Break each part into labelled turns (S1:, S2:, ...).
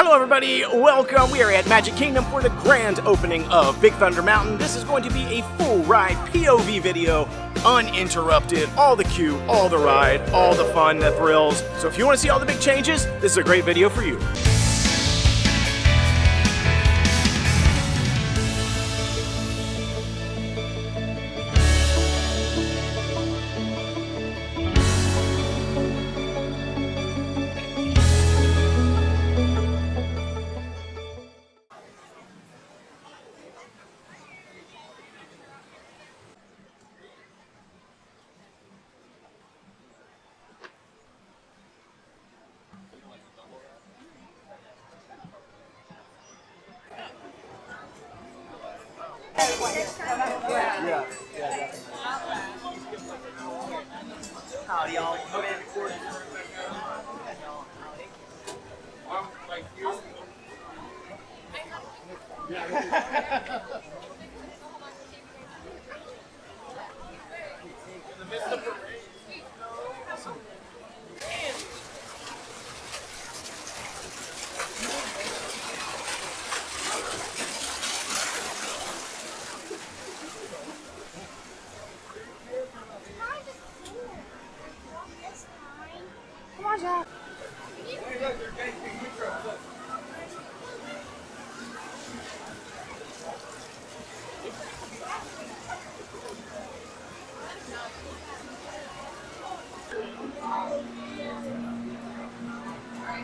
S1: Hello everybody, welcome. We are at Magic Kingdom for the grand opening of Big Thunder Mountain. This is going to be a full ride POV video, uninterrupted, all the queue, all the ride, all the fun, the thrills. So if you want to see all the big changes, this is a great video for you. Howdy, y'all.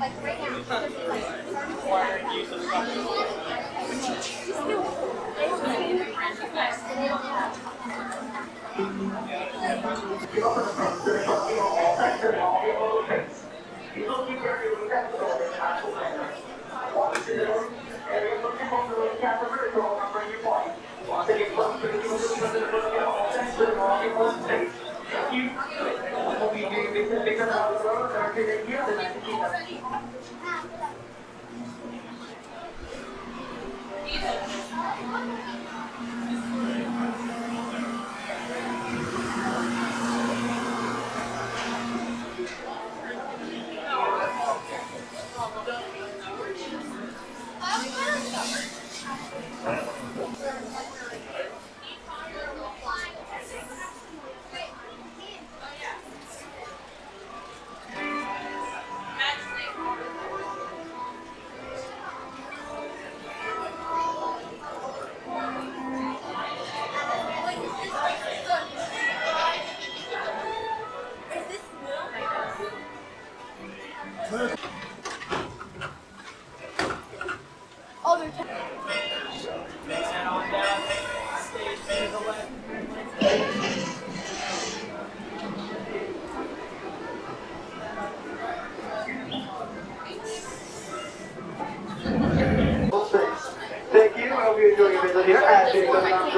S2: Like right now. Oh, they're
S3: Thank you. I hope you enjoy your visit here at Big Thunder Mountain.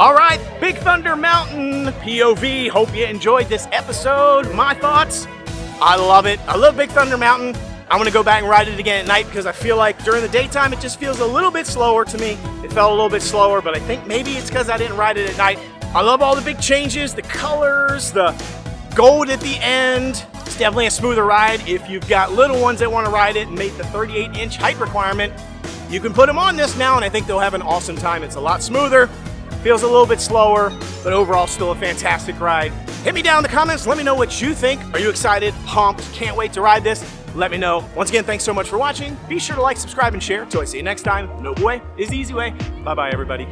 S1: All right, Big Thunder Mountain POV. Hope you enjoyed this episode. My thoughts, I love it. I love Big Thunder Mountain. I'm gonna go back and ride it again at night because I feel like during the daytime it just feels a little bit slower to me. It felt a little bit slower, but I think maybe it's because I didn't ride it at night. I love all the big changes, the colors, the gold at the end. It's definitely a smoother ride. If you've got little ones that want to ride it and meet the 38-inch height requirement, you can put them on this now, and I think they'll have an awesome time. It's a lot smoother, feels a little bit slower, but overall still a fantastic ride. Hit me down in the comments, let me know what you think. Are you excited, pumped, can't wait to ride this? Let me know. Once again, thanks so much for watching. Be sure to like, subscribe, and share. Till I see you next time, no way is the easy way. Bye-bye, everybody.